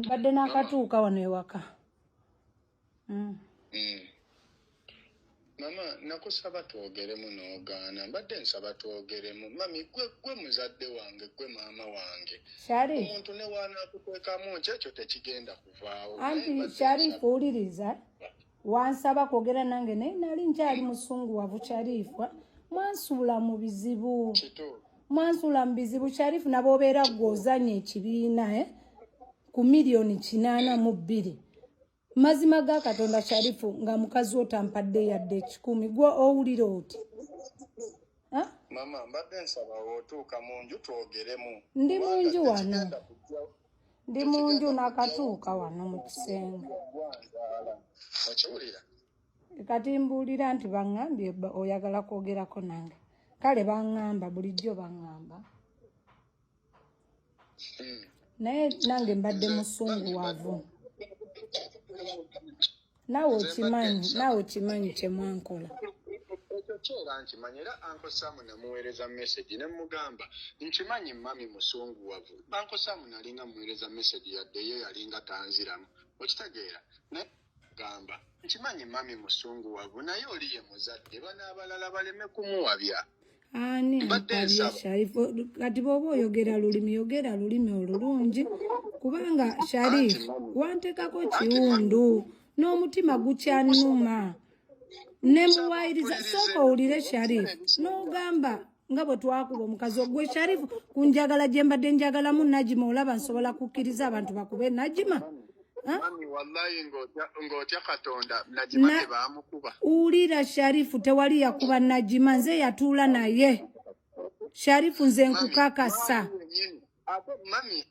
Mbadde nakatuuka wano ewaka. Mama, nakusaba twogeremu n'ogaana. Mbadde nsaba twogeremu. Mami, gwe muzadde wange, gwe maama wange. Shari. Omuntu ne wanakukwekamu ekyo tekigenda kuvaawo. Anti Sharifu owuliriza. Wansaba kwogera nange naye nali nkyali musunguwavu Sharifu. Mwansuula mu bizibu. Mwansuula mu bizibu Sharifu n'abobeera gw'ozanya ekibiina ku $882. Mazima ga Katonda Sharifu nga mukazi otampadde yadde 10 gwe owulira oti. Mama, mbadde nsaba otuuka mu nju twogeremu. Ndi mu nju wano. Ndi mu nju nakatuuka wano mu kisenge. Okiwulira? Kati mbuulira nti baŋŋambye oyagala kwogerako nange. Kale baŋŋamba bulijjo baŋŋamba. Naye nange mbadde musunguwavu. Naawe okimanyi kye mwankola. Kyera nkimanyi era Uncle Sam namuweereza message ne mugamba nkimanyi mami musunguwavu. Uncle Sam nalinga muweereza message yadde ye yalinga tanziramu. Okitegeera ne gamba nkimanyi mami musunguwavu naye oli ye muzadde bana abalala baleme kumuwabya. Ani mpabya Sharifu kati bw'oba oyogera lulimi yogera lulimi olulungi kubanga Sharifu wantekako kiwundu n'omutima gukyannuma ne muwayiriza sooka owulire Sharifu n'ogamba nga bwe twakuba omukazi ogwe Sharifu ku njagala gye mbadde njagalamu Najima olaba nsobola kukkiriza abantu bakube Najima. Mami wallahi ngotya Katonda Najima tebamukuba. Ulira Sharifu tewali yakuba Najima nze yatuula naye. Sharifu nze nkukakasa.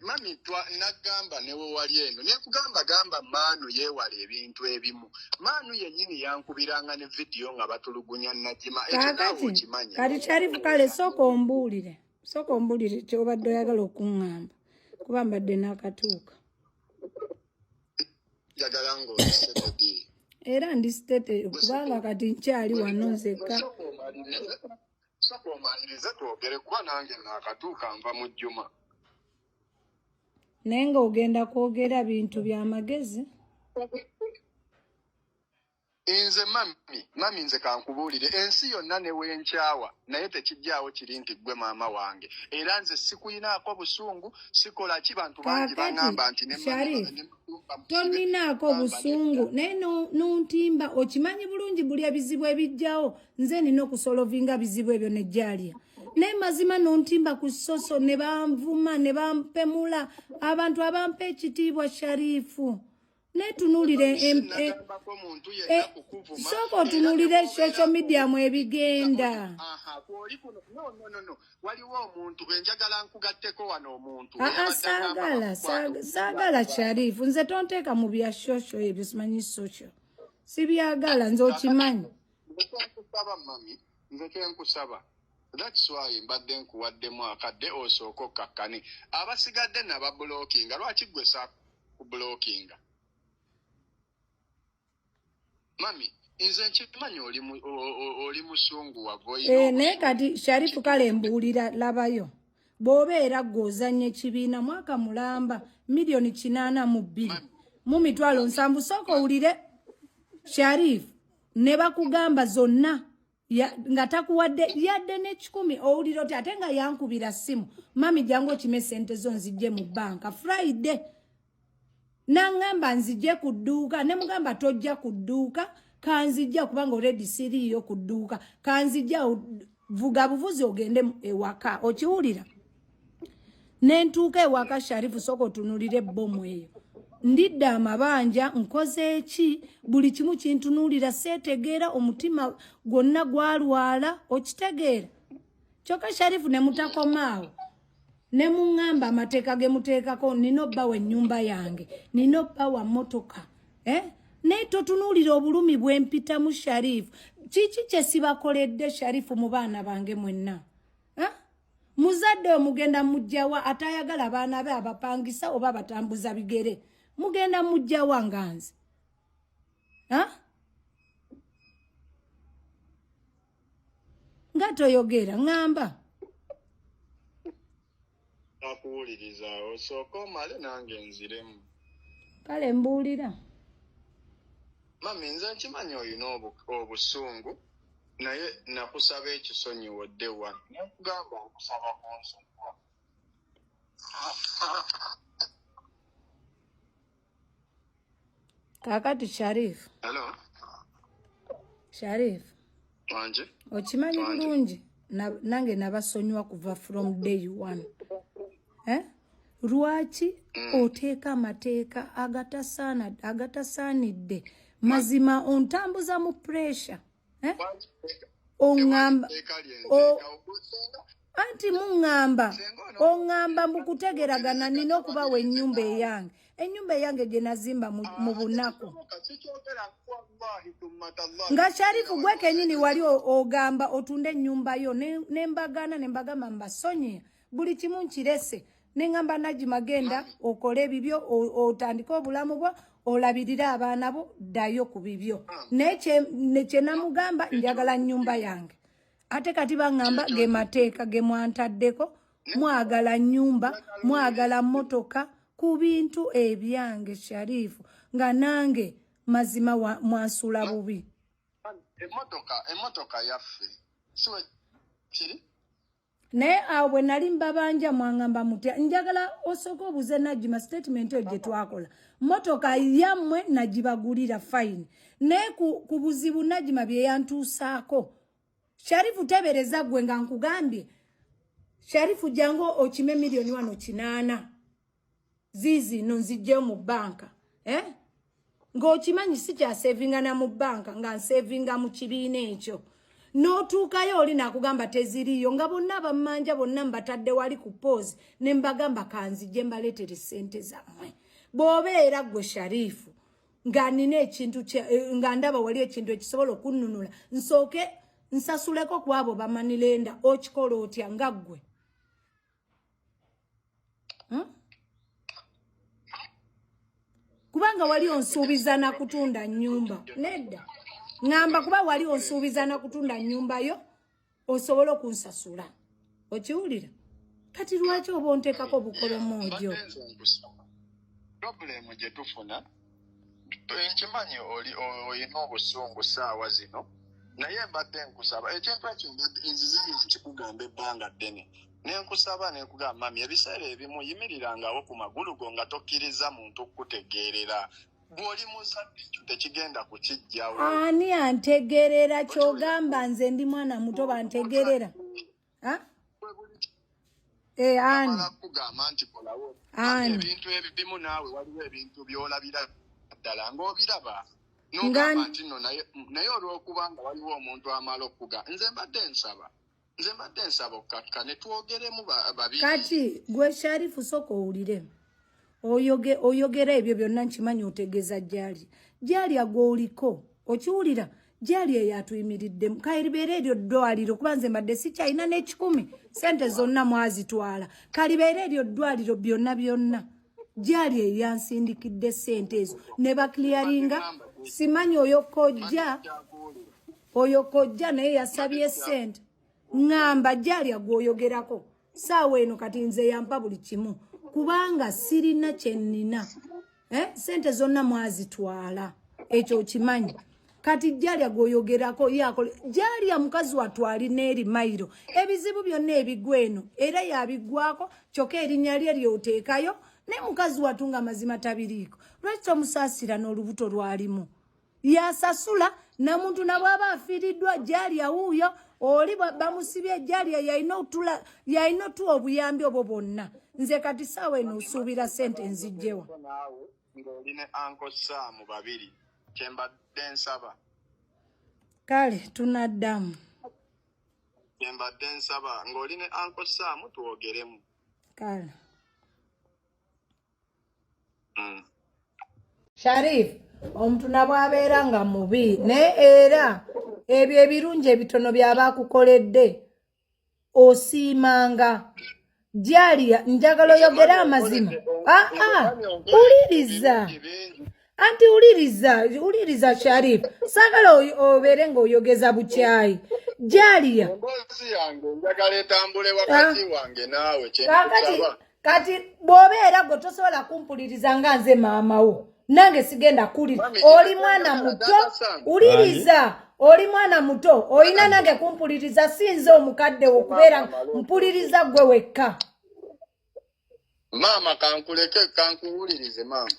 Mami nagamba newe wali eno nekugamba gamba Manu yeewala ebintu ebimu. Manu yennyini yankubiranga ne video nga batulugunya Najima ekyo naawe okimanyi. Kati Sharifu kale sooka ombuulire ky'obadde oyagala okuŋŋamba kuba mbadde nakatuuka. Era ndi state kubanga kati nkyali wano nzekka. Soko omalirize twogere kuba nange nakatuuka nva mu jjuma. Naye nga ogenda kwogera bintu by'amagezi. Nze mami nze kankubuulire ensi yonna ne wenkyawa naye tekijjaawo kiri nti ggwe maama wange era nze sikuyinaako busungu sikola ki bantu bangi baŋŋamba nti toninaako busungu naye nontimba okimanyi bulungi buli ebizibu ebijjawo nze nina okusolovinga bizibu ebyo nejjaalya naye mazima nontimba ku soso ne banvuma ne bampemula abantu abampa ekitiibwa Sharifu. Netunulire soko tunulire social media mwe ebigenda. No. Waliwo omuntu enjagala nkugatteko wano omuntu. Sagala Sharifu nze tonteeka mu bya social ebyo simanyi social. Sibyagala nze okimanyi. Nkusaba mami nze kenkusaba. That's why mbadde nkuwaddemu akadde osooka okkakkane. Abasigadde nababulookinga lwaki gwe saa kubulookinga. Mami, nze nkimanyi oli musunguwavu. Naye kati Sharifu kale mbuulira labayo. Bw'obeera gw'ozanya ekibiina mwaka mulamba $882 mu mitwalo 7 sooka owulire Sharifu ne bakugamba zonna nga takuwadde yadde ne10 owulira oti ate nga yankubira simu mami jangu okime sente zo nzijje mu banka Friday. Nangamba nzije ku dduuka ne mugamba tojja ku dduuka kanzijja kubanga already siriyo ku dduuka kanzijja vuga buvuzi ogende ewaka okiwulira nentuuka ewaka Sharifu soko tunulire bomu eyo ndidda amabanja nkoze eki buli kimu kintunulira setegeera omutima gwonna gwalwala okitegeera kyokka Sharifu ne mutakomaawo ne muŋŋamba amateeka ge muteekako nina obbawa ennyumba yange nina obbawa mmotoka naye totunuulira obulumi bwempitamu Sharifu kiki kye sibakoledde Sharifu mu baana bange mwenna muzadde omugenda mujjawa atayagala abaana be abapangisa oba batambuza bigere mugenda mujjawa nga nze nga toyogera ŋŋamba nakuwuliriza osooka omale nange nziremu. Kale mbuulira. Mami nze nkimanyi olina obusungu naye nakusaba ekisonyiwodde wano. Nakugamba okusaba kunsonyiwa. Kakati Sharif. Hello. Sharif. Wanje. Okimanyi bulungi nange nabasonyiwa kuva from day one. Lwaki oteeka amateeka agatasaanidde mazima ontambuza mu pressure. Ongamba anti mungamba ongamba mukutegeragana nina okubawa ennyumba eyange. Ennyumba eyange gye nazimba mu bunaku. Nga Sharifu gwe kenyini wali ogamba otunde ennyumba yo nembagana nembagamba mbasonyiya buli kimu nkirese. Nengamba Najima genda okole ebibyo otandika obulamu bwo olabirira abaana bo ddayo ku bibyo. Nekye namugamba njagala nnyumba yange. Ate kati bangamba ge mateeka ge mwantaddeko mwagala nnyumba mwagala mmotoka ku bintu ebyange Sharifu nga nange mazima mwansula bubi. Emotoka yaffe siwe kiri naye awo bwe nali mbabanja mwangamba mutya njagala osooka obuze Najima statement eyo gye twakola motoka yammwe nagibagulira fine naye ku buzibu Najima bye yantuusaako. Sharifu tebereza gwe nga nkugambye Sharifu jangu okime milioni 8 zizino nzijje mu banka ng'okimanyi si kya savinga na mu banka nga nsavinga mu kibiina ekyo. N'otuukayo oli nakugamba teziriyo nga bonna bammanja bonna mbatadde wali ku pose ne mbagamba kanzije mbaleetere ssente zammwe. Bw'obeera gwe Sharifu nga nina ekintu nga ndaba wali ekintu ekisobola okunnunula nsooke nsasuleko ku abo bamanilenda okikola otya nga ggwe. Kubanga wali onsuubiza na kutunda nnyumba nedda. Ngamba kuba wali onsuubiza na kutunda nnyumba yo osobola okunsasula. Okiwulira? Kati lwaki oba onteekako bukolomojo? Problemu gye tufuna nkimanyi olina obusungu saawa zino naye mbadde nkusaba ekintu ekyo nzize nkikugambe ebbanga ddene nenkusaba nenkugamba mami ebiseera ebimu yimirirangawo ku magulu go nga tokkiriza muntu kutegeerera. Bw'oli muzadde ekyo tekigenda kukijjawo. Ani antegerera kyogamba nze ndi mwana muto bantegerera? Ani kugamba nti kolawo ebintu ebimu naawe waliwo ebintu by'olabira ddala ng'obiraba n'ogamba nti nno naye olw'okubanga waliwo omuntu amala okuga nze mbadde nsaba okkakkane twogeremu babiri. Kati gwe Sharifu soko owulire oyogera ebyo byonna nkimanyi otegeeza gyali agwoliko okiwulira gyali eyatuyimiriddemu kalibeera eryo ddwaliro kuba nze mbadde sikyalina n'ekikumi sente zonna mwazitwala kalibeera eryo ddwaliro byonna gyali eyansindikidde sente ezo ne bakiliyaringa simanyi oyo kojja naye yasabye sente ngamba gyali agwoyogerako saawa eno kati nze yampa buli kimu kubanga sirina kyennina sente zonna mwazitwala ekyo kimanyi kati Jalya gwoyogerako yakole Jalya mukazi watwali neri mairo ebizibu byonna ebigweno era yabigwako kyoka erinnya lye lyoteekayo ne mukazi watunga mazima tabiriiko lwaki omusaasira n'olubuto lwalimu yasasula na muntu nabwaba afiiriddwa Jalya wuuyo oli bamusibye Jalya yayina tu obuyambi obwo bwonna nze kati saawa eno osuubira sente nzijjewa ng'oline Uncle Sam babiri kyembadde nsaba kale tunaddamu kyembadde nsaba ng'oline Uncle Sam twogeremu kale Sharif omuntu nabwabeera nga mubi ne era ebyo ebirungi ebitono by'abakukoledde osiimanga Jalya njagala oyogera amazima uliriza anti uliriza Sharif sagala obeere ng'oyogeza bukyayi Jalya emboozi yange njagala etambule wakati wange naawe kati bw'obeera gwe tosobola kumpuliriza nga nze maama wo nange sigenda kulira oli mwana muto uliriza oli mwana muto oyina nange kumpuliriza sinze omukadde okubeera mpuliriza gwe wekka Mama kankuwulirize mama.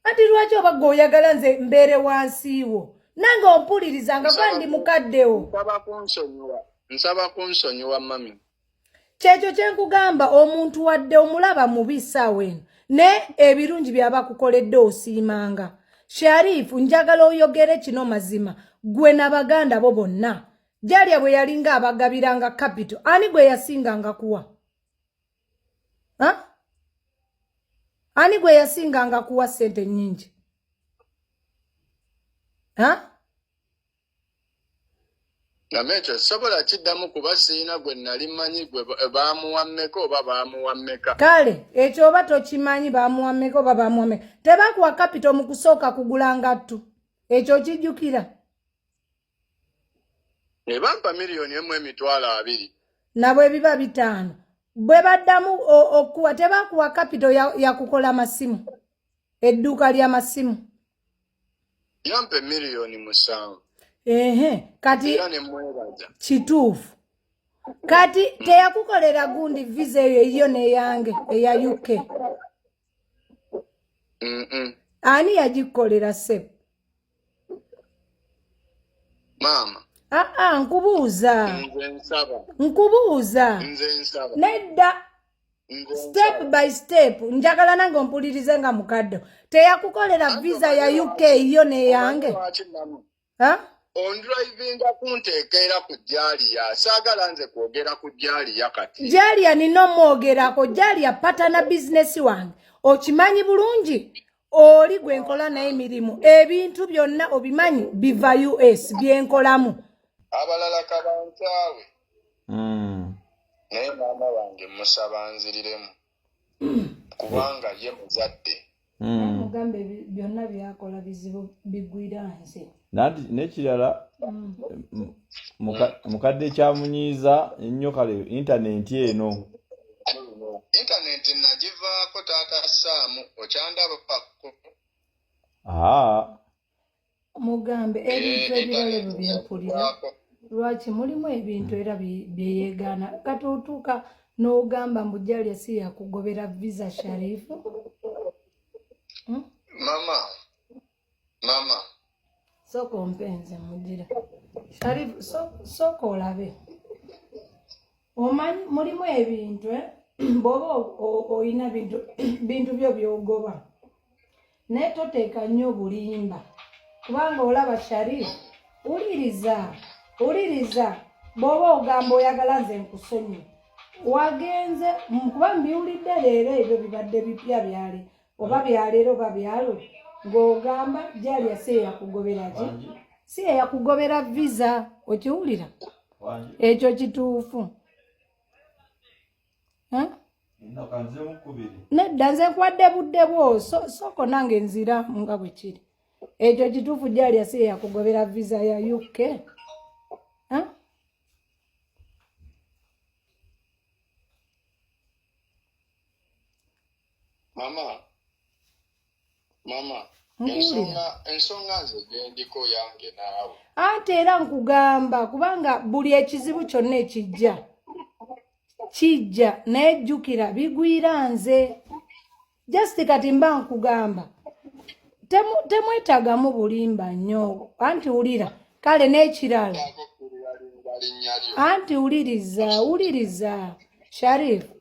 Ati lwaki oba gwe oyagala nze mbeere wansiiwo nange ompuliriza nga kuba ndi mukaddewo. Nsaba kunsonyiwa mami. Kyekyo kye nkugamba omuntu wadde omulaba mubi ssaawa eno ne ebirungi byaba kukoledde osiimanga. Sharifu njagala oyogere kino mazima gwe n'abaganda bo bonna. Jalya bwe yalinga abagabiranga capital ani gwe yasinganga kuwa? Ani gwe yasinganga kuwa ssente nnyingi? Namecho sobola kiddamu kuba siina gwe nali mmanyi gwe baamuwa mmeka oba baamuwa mmeka. Kale ekyo oba tokimanyi baamuwa mmeka oba baamuwa mmeka. Tebakuwa capital mu kusooka kugula ngattu. Ekyo kijjukira. Ne bampa $1,200,000. Nabwe biba 5. Bwe baddamu okuwa tebakuwa capital ya kukola masimu. Edduuka ly'amasimu. Yampe $7,000,000. Kati kituufu. Kati teyakukolera gundi visa eyo neyange eya UK. Ani yagikolera se? Mama. Nkubuuza. Nkubuuza. Nedda. Step by step. Njagala nange ompulirize nga mukadde. Teyakukolera visa ya UK eyo neyange. Ondrivinga kunteekera ku Jaliya. Saagala nze kwogera ku Jaliya kati. Jaliya nina omwogerako. Jaliya patana business wange. Okimanyi bulungi? Oli gwe nkola naye emirimu. Ebintu byonna obimanyi biva US byenkolamu. Abalala kabankyawe. Naye maama wange musaba nziriremu. Kubanga ye muzadde. Mugambe byonna byakola bizibu bigwira nze. Nekirala mukadde kyamunyiiza ennyo kale internet eno. Internet nagivaako taata Saamu okyandaba pakko. Mugambe ebintu ebirala ebyo byempulira. Lwaki mulimu ebintu era byeyegaana. Kati otuuka n'ogamba mbu Jaliya si yakugobera visa Sharifu. Mama. Soko mpenze mujira. Sharifu soko olabe. Omanyi mulimu ebintu boba oyina bintu byo byogoba. Naye toteeka nnyo bulimba. Kubanga olaba Sharifu uliriza boba ogamba oyagala nze nkusonyi. Wagenze kuba mbiwulidde leero ebyo bibadde bipya byali. Oba byaleero oba byalo. Ng'ogamba Jaliya si yakugobera ki? Si yakugobera visa. Okiwulira? Ekyo kituufu. Nedda nze nkwadde budde bwo soko nange nzira nga bwe kiri. Ekyo kituufu Jaliya si yakugobera visa ya UK. Mama. Ensonga nze gendiko yange naawe. Ate era nkugamba kubanga buli ekizibu kyonna kijja naye jjukira bigwira nze. Just kati mba nkugamba temwetagamu bulimba nnyo. Anti wulira kale n'ekirala. Anti wuliriza Sharifu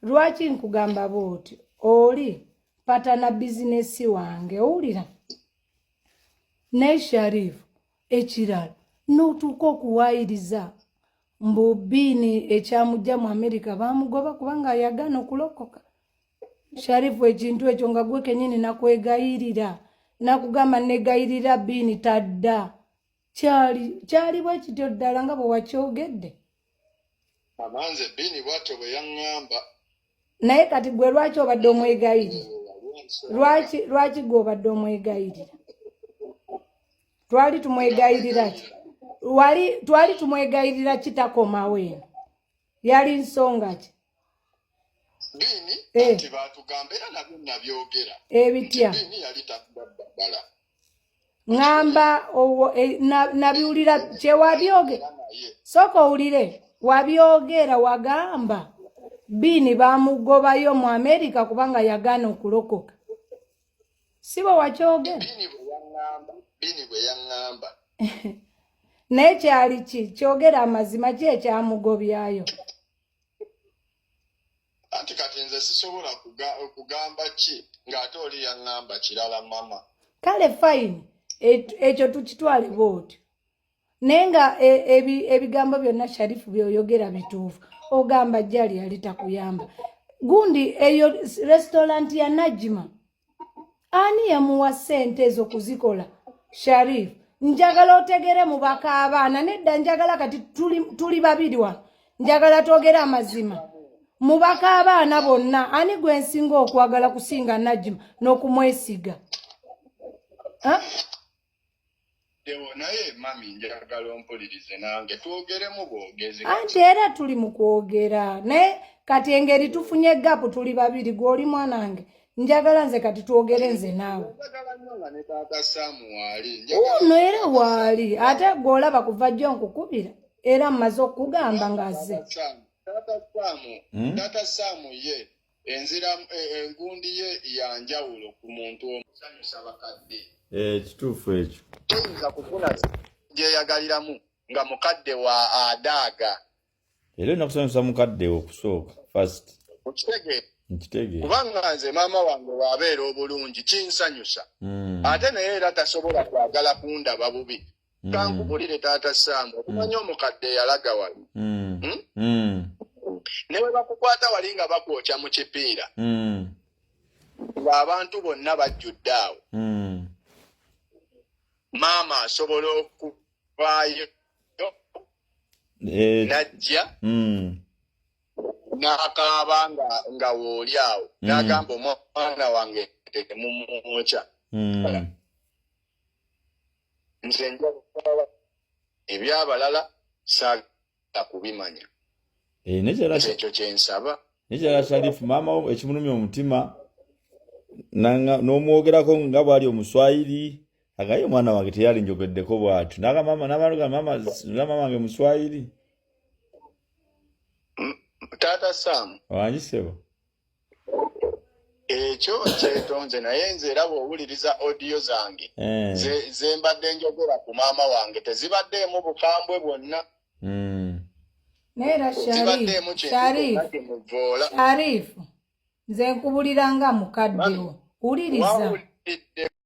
lwaki nkugamba bw'oti oli patana bizinesi wange owulira naye Sharifu ekirala n'otuuka okuwaayiriza mbu Bini ekyamujja mu Amerika baamugoba kubanga yagaana okulokoka. Sharifu ekintu ekyo nga gwe kennyini nakwegayirira nakugamba negayirira Bini tadda kyali bwe kityo ddala nga bwe wakyogedde. Amanze Bini bwatyo bwe yaŋŋamba. Naye kati gwe lwaki obadde omwegayirira? Lwaki gwe obadde omwegayirira? Twali tumwegayirira ki? Twali tumwegayirira kitakomawo eno. Yali nsonga ki? Bini anti batugamba era nabyo nabyogera. Ebitya. Bini yali takubabbala. Ngamba nabiwulira kye wabyogera. Soko owulire wabyogera wagamba Bini bamugobayo mu America kubanga yagaana okulokoka. Sibo wakyogera. Bini bwe yaŋŋamba. Naye kyali ki kyogera amazima ki ekyamugobyayo? Anti kati nze sisobola okugamba ki ng'ate oli yaŋŋamba kirala mama. Kale fine ekyo tukitwale bwotyo. Naye nga ebigambo byonna Sharifu byoyogera bituufu. Ogamba jjali yali takuyamba. Gundi eyo restaurant ya Najima. Ani yamuwa ssente ez'okuzikola? Sharifu. Njagala otegere mu baka abaana nedda njagala kati tuli babiri wano. Njagala twogere amazima. Mu baka abaana bonna ani gwe nsinga okwagala kusinga Najima n'okumwesiga? Naye mami njagala ompulirize nange twogeremu bwogezi. Anti era tuli mu kwogera. Naye kati engeri tufunye gapu tuli babiri gw'oli mwanange. Njagala nze kati twogere nze naawe. Ono era waali ate gw'olaba kuva jjo nkukubira era mmaze okugamba ng'azze. Tata Samu ye enzira engundi ye yanjawulo ku muntu omusanyusa bakadde. Kituufu ekyo. Toyinza kufuna gyeyagaliramu nga mukadde wa adaaga. Era nakusanyusa mukadde okusooka first. Nkitegeera. Kubanga nze maama wange bw'abeera obulungi kinsanyusa. Ate naye era tasobola kwagala kundaba bubi. Kankubulire Taata Samu okumanya omukadde yalaga wali. Ne bwe bakukwata wali nga bakwokya mu kipiira. Ng'abantu bonna bajjudde awo. Maama asobola okuvaayo najja n'akaaba nga wooli awo n'agamba omwana wange temumwokya. Nze njagala ebyabalala saagala kubimanya. Ekyo kye nsaba. Nekyala Sharifu maama wo ekimulumya omutima n'omwogerako nga bw'ali Omuswayiri. Agaye omwana wange teyali njogeddeko bw'atyo. N'abantu maama wange Muswayiri. Taata Samu. Wangisebo. Ekyo kyetonze naye nze era bw'owuliriza audio zange. Ze mbadde njogera ku maama wange tezibaddeemu bukambwe bwonna. Neera Sharifu. Nze nkubulira nga mukadde wo. Wuliriza.